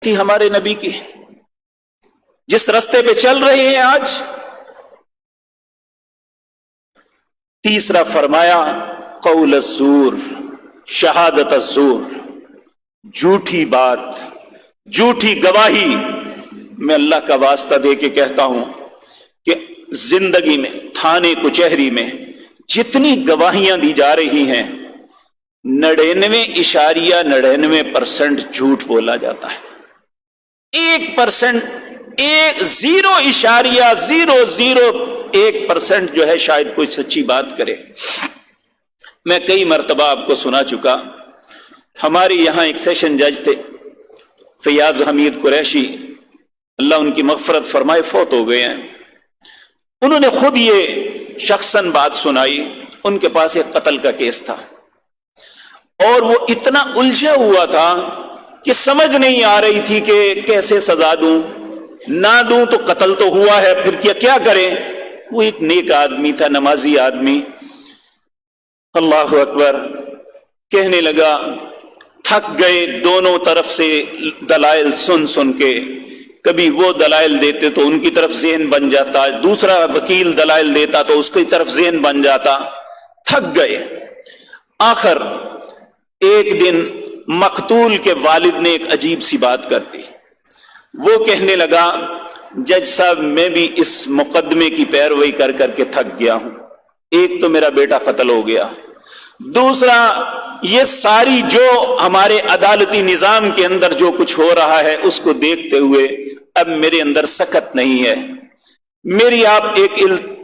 تھی ہمارے نبی کی، جس رستے پہ چل رہے ہیں آج۔ تیسرا فرمایا قول الزور، شہادت الزور، جھوٹی بات، جھوٹی گواہی۔ میں اللہ کا واسطہ دے کے کہتا ہوں کہ زندگی میں تھانے کچہری میں جتنی گواہیاں دی جا رہی ہیں 99.99% جھوٹ بولا جاتا ہے۔ 1%، 0.001% جو ہے شاید کوئی سچی بات کرے۔ میں کئی مرتبہ آپ کو سنا چکا، ہمارے یہاں ایک سیشن جج تھے فیاض حمید قریشی، اللہ ان کی مغفرت فرمائے، فوت ہو گئے ہیں۔ انہوں نے خود یہ شخصاً بات سنائی۔ ان کے پاس ایک قتل کا کیس تھا اور وہ اتنا الجھا ہوا تھا کہ سمجھ نہیں آ رہی تھی کہ کیسے سزا دوں، نہ دوں تو قتل تو ہوا ہے، پھر کیا کریں۔ وہ ایک نیک آدمی تھا، نمازی آدمی۔ اللہ اکبر، کہنے لگا تھک گئے دونوں طرف سے دلائل سن سن کے، کبھی وہ دلائل دیتے تو ان کی طرف ذہن بن جاتا، دوسرا وکیل دلائل دیتا تو اس کی طرف ذہن بن جاتا، تھک گئے۔ آخر ایک دن مقتول کے والد نے ایک عجیب سی بات کر دی۔ وہ کہنے لگا جج صاحب میں بھی اس مقدمے کی پیروی کر کر کے تھک گیا ہوں۔ ایک تو میرا بیٹا قتل ہو گیا، دوسرا یہ ساری جو ہمارے عدالتی نظام کے اندر جو کچھ ہو رہا ہے اس کو دیکھتے ہوئے اب میرے اندر سکت نہیں ہے، میری آپ ایک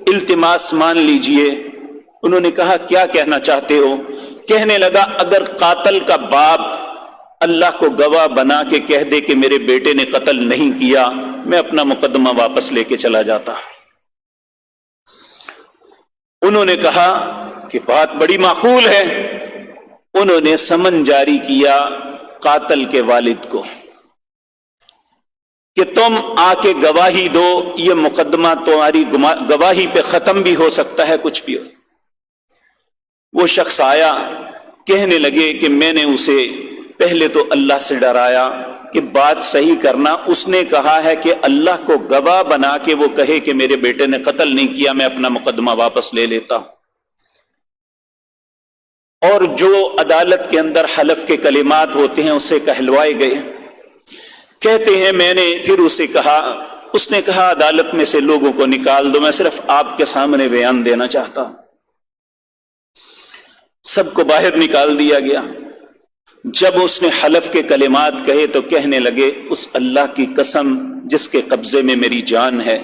التماس مان لیجئے۔ انہوں نے کہا کیا کہنا چاہتے ہو؟ کہنے لگا اگر قاتل کا باپ اللہ کو گواہ بنا کے کہہ دے کہ میرے بیٹے نے قتل نہیں کیا، میں اپنا مقدمہ واپس لے کے چلا جاتا۔ انہوں نے کہا کہ بات بڑی معقول ہے۔ انہوں نے سمن جاری کیا قاتل کے والد کو کہ تم آ کے گواہی دو، یہ مقدمہ تمہاری گواہی پہ ختم بھی ہو سکتا ہے، کچھ بھی ہو۔ وہ شخص آیا، کہنے لگے کہ میں نے اسے پہلے تو اللہ سے ڈرایا کہ بات صحیح کرنا، اس نے کہا ہے کہ اللہ کو گواہ بنا کے وہ کہے کہ میرے بیٹے نے قتل نہیں کیا، میں اپنا مقدمہ واپس لے لیتا ہوں۔ اور جو عدالت کے اندر حلف کے کلمات ہوتے ہیں اسے کہلوائے گئے۔ کہتے ہیں میں نے پھر اسے کہا، اس نے کہا عدالت میں سے لوگوں کو نکال دو، میں صرف آپ کے سامنے بیان دینا چاہتا ہوں۔ سب کو باہر نکال دیا گیا۔ جب اس نے حلف کے کلمات کہے تو کہنے لگے اس اللہ کی قسم جس کے قبضے میں میری جان ہے،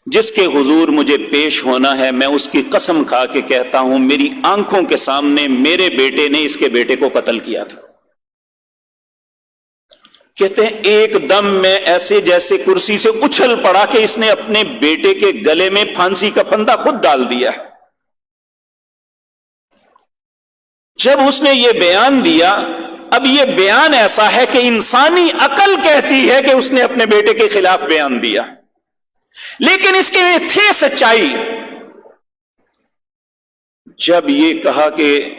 جس کے حضور مجھے پیش ہونا ہے، میں اس کی قسم کھا کے کہتا ہوں میری آنکھوں کے سامنے میرے بیٹے نے اس کے بیٹے کو قتل کیا تھا۔ کہتے ہیں ایک دم میں ایسے جیسے کرسی سے اچھل پڑا کہ اس نے اپنے بیٹے کے گلے میں پھانسی کا پھندا خود ڈال دیا ہے۔ جب اس نے یہ بیان دیا، اب یہ بیان ایسا ہے کہ انسانی عقل کہتی ہے کہ اس نے اپنے بیٹے کے خلاف بیان دیا، لیکن اس کے میں تھی سچائی۔ جب یہ کہا کہ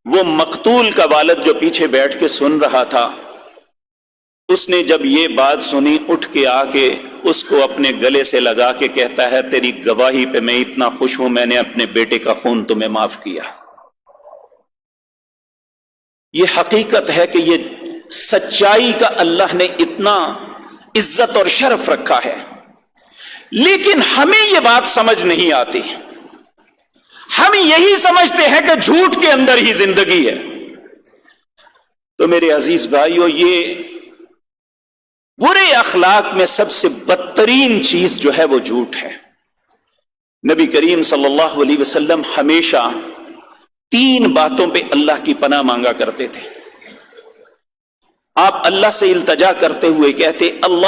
وہ مقتول کا والد جو پیچھے بیٹھ کے سن رہا تھا، اس نے جب یہ بات سنی اٹھ کے آ کے اس کو اپنے گلے سے لگا کے کہتا ہے تیری گواہی پہ میں اتنا خوش ہوں، میں نے اپنے بیٹے کا خون تمہیں معاف کیا۔ یہ حقیقت ہے کہ یہ سچائی کا اللہ نے اتنا عزت اور شرف رکھا ہے، لیکن ہمیں یہ بات سمجھ نہیں آتی۔ ہم یہی سمجھتے ہیں کہ جھوٹ کے اندر ہی زندگی ہے۔ تو میرے عزیز بھائیو، یہ برے اخلاق میں سب سے بدترین چیز جو ہے وہ جھوٹ ہے۔ نبی کریم صلی اللہ علیہ وسلم ہمیشہ 3 باتوں پہ اللہ کی پناہ مانگا کرتے تھے۔ آپ اللہ سے التجا کرتے ہوئے کہتے اللہ